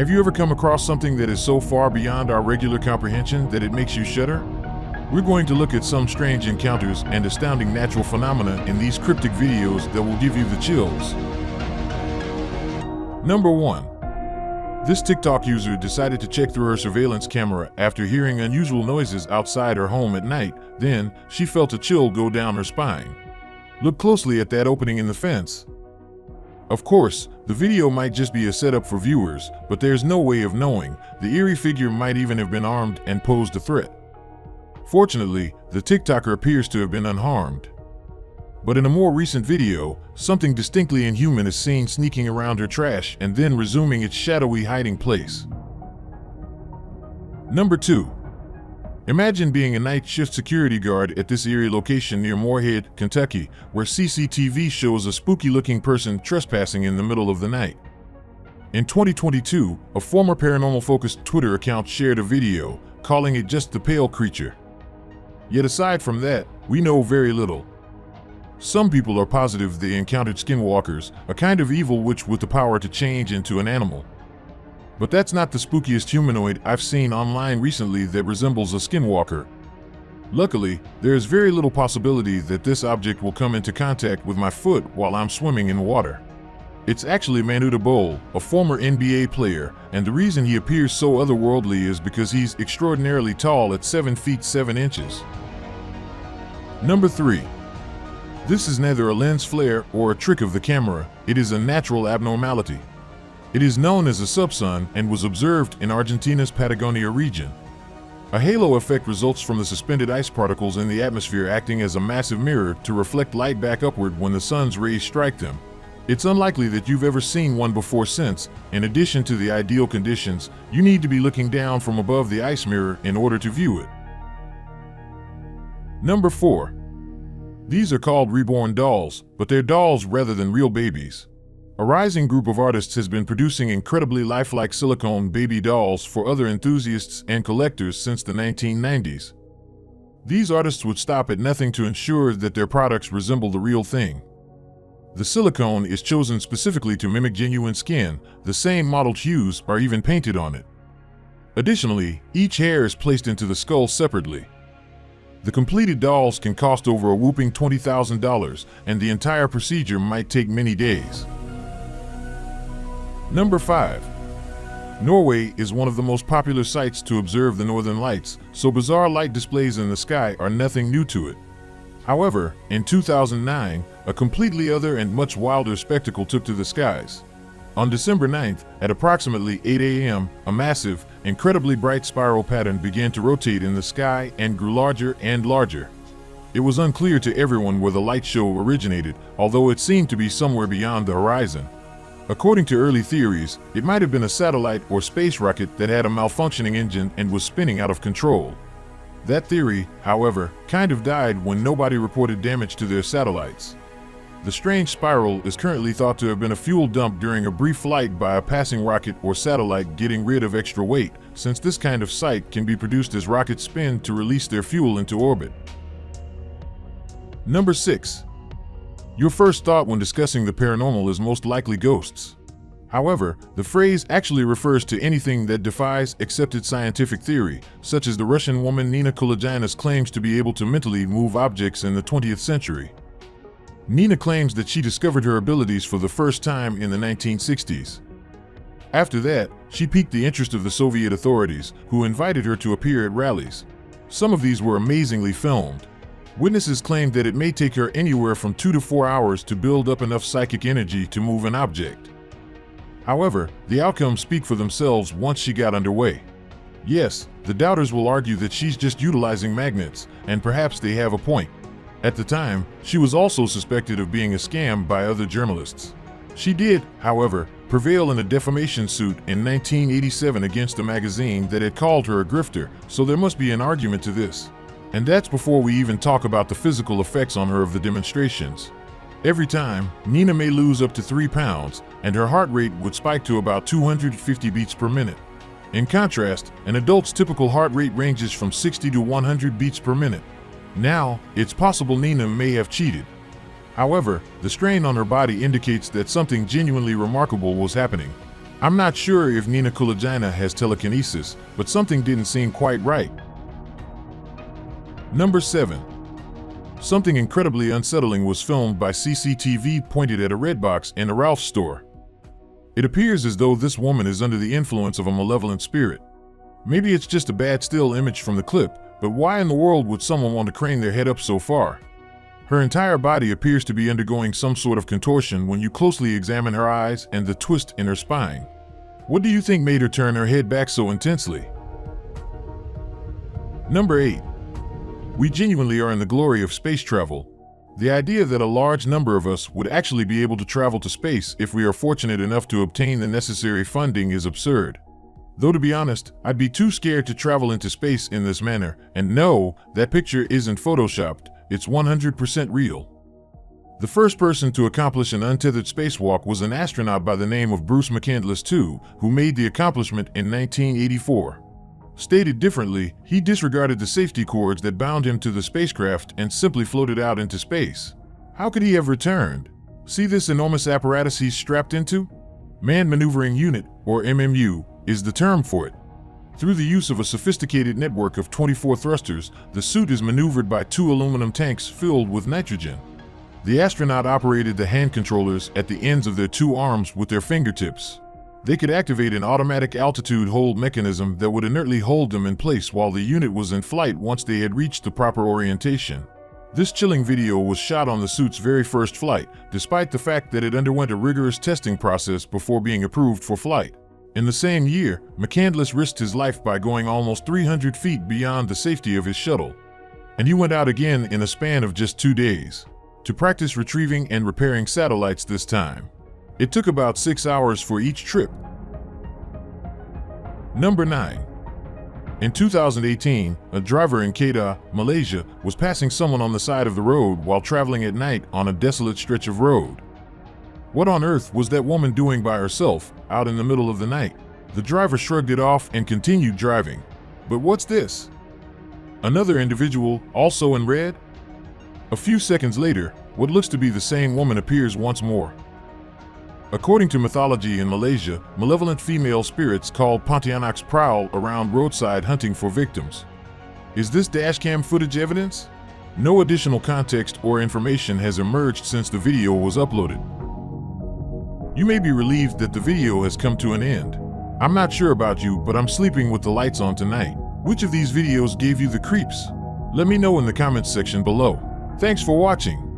Have you ever come across something that is so far beyond our regular comprehension that it makes you shudder? We're going to look at some strange encounters and astounding natural phenomena in these cryptic videos that will give you the chills. Number 1. This TikTok user decided to check through her surveillance camera after hearing unusual noises outside her home at night. Then, she felt a chill go down her spine. Look closely at that opening in the fence. Of course, the video might just be a setup for viewers, but there's no way of knowing. The eerie figure might even have been armed and posed a threat. Fortunately, the TikToker appears to have been unharmed. But in a more recent video, something distinctly inhuman is seen sneaking around her trash and then resuming its shadowy hiding place. Number 2. Imagine being a night shift security guard at this eerie location near Moorhead, Kentucky, where CCTV shows a spooky-looking person trespassing in the middle of the night. In 2022, a former paranormal-focused Twitter account shared a video, calling it just the pale creature. Yet aside from that, we know very little. Some people are positive they encountered skinwalkers, a kind of evil witch with the power to change into an animal. But that's not the spookiest humanoid I've seen online recently that resembles a skinwalker. Luckily, there is very little possibility that this object will come into contact with my foot while I'm swimming in water. It's actually Manu Diablo, a former NBA player, and the reason he appears so otherworldly is because he's extraordinarily tall at 7 feet 7 inches. Number 3. This is neither a lens flare or a trick of the camera, it is a natural abnormality. It is known as a subsun and was observed in Argentina's Patagonia region. A halo effect results from the suspended ice particles in the atmosphere acting as a massive mirror to reflect light back upward when the sun's rays strike them. It's unlikely that you've ever seen one before since, in addition to the ideal conditions, you need to be looking down from above the ice mirror in order to view it. Number 4. These are called Reborn Dolls, but they're dolls rather than real babies. A rising group of artists has been producing incredibly lifelike silicone baby dolls for other enthusiasts and collectors since the 1990s. These artists would stop at nothing to ensure that their products resemble the real thing. The silicone is chosen specifically to mimic genuine skin, the same modeled hues are even painted on it. Additionally, each hair is placed into the skull separately. The completed dolls can cost over a whopping $20,000, and the entire procedure might take many days. Number 5. Norway is one of the most popular sites to observe the northern lights, so bizarre light displays in the sky are nothing new to it. However, in 2009, a completely other and much wilder spectacle took to the skies. On December 9th, at approximately 8 a.m., a massive, incredibly bright spiral pattern began to rotate in the sky and grew larger and larger. It was unclear to everyone where the light show originated, although it seemed to be somewhere beyond the horizon. According to early theories, it might have been a satellite or space rocket that had a malfunctioning engine and was spinning out of control. That theory, however, kind of died when nobody reported damage to their satellites. The strange spiral is currently thought to have been a fuel dump during a brief flight by a passing rocket or satellite getting rid of extra weight, since this kind of sight can be produced as rockets spin to release their fuel into orbit. Number 6. Your first thought when discussing the paranormal is most likely ghosts. However, the phrase actually refers to anything that defies accepted scientific theory, such as the Russian woman Nina Kulagina's claims to be able to mentally move objects in the 20th century. Nina claims that she discovered her abilities for the first time in the 1960s. After that, she piqued the interest of the Soviet authorities, who invited her to appear at rallies. Some of these were amazingly filmed. Witnesses claimed that it may take her anywhere from 2 to 4 hours to build up enough psychic energy to move an object. However, the outcomes speak for themselves once she got underway. Yes, the doubters will argue that she's just utilizing magnets, and perhaps they have a point. At the time, she was also suspected of being a scam by other journalists. She did, however, prevail in a defamation suit in 1987 against a magazine that had called her a grifter, so there must be an argument to this. And that's before we even talk about the physical effects on her of the demonstrations. Every time, Nina may lose up to 3 pounds, and her heart rate would spike to about 250 beats per minute. In contrast, an adult's typical heart rate ranges from 60 to 100 beats per minute. Now, it's possible Nina may have cheated. However, the strain on her body indicates that something genuinely remarkable was happening. I'm not sure if Nina Kulagina has telekinesis, but something didn't seem quite right. Number 7. Something incredibly unsettling was filmed by CCTV pointed at a red box in a Ralph's store. It appears as though this woman is under the influence of a malevolent spirit. Maybe it's just a bad still image from the clip, but why in the world would someone want to crane their head up so far? Her entire body appears to be undergoing some sort of contortion when you closely examine her eyes and the twist in her spine. What do you think made her turn her head back so intensely? Number 8. We genuinely are in the glory of space travel. The idea that a large number of us would actually be able to travel to space if we are fortunate enough to obtain the necessary funding is absurd. Though to be honest, I'd be too scared to travel into space in this manner, and no, that picture isn't photoshopped, it's 100% real. The first person to accomplish an untethered spacewalk was an astronaut by the name of Bruce McCandless II, who made the accomplishment in 1984. Stated differently, he disregarded the safety cords that bound him to the spacecraft and simply floated out into space. How could he have returned? See this enormous apparatus he's strapped into? Manned Maneuvering Unit, or MMU, is the term for it. Through the use of a sophisticated network of 24 thrusters, the suit is maneuvered by 2 aluminum tanks filled with nitrogen. The astronaut operated the hand controllers at the ends of their 2 arms with their fingertips. They could activate an automatic altitude hold mechanism that would inertly hold them in place while the unit was in flight once they had reached the proper orientation. This chilling video was shot on the suit's very first flight, despite the fact that it underwent a rigorous testing process before being approved for flight. In the same year, McCandless risked his life by going almost 300 feet beyond the safety of his shuttle. And he went out again in a span of just 2 days, to practice retrieving and repairing satellites this time. It took about 6 hours for each trip. Number 9. In 2018, a driver in Kedah, Malaysia, was passing someone on the side of the road while traveling at night on a desolate stretch of road. What on earth was that woman doing by herself, out in the middle of the night? The driver shrugged it off and continued driving. But what's this? Another individual, also in red? A few seconds later, what looks to be the same woman appears once more. According to mythology in Malaysia, malevolent female spirits called Pontianaks prowl around roadside hunting for victims. Is this dashcam footage evidence? No additional context or information has emerged since the video was uploaded. You may be relieved that the video has come to an end. I'm not sure about you, but I'm sleeping with the lights on tonight. Which of these videos gave you the creeps? Let me know in the comments section below. Thanks for watching.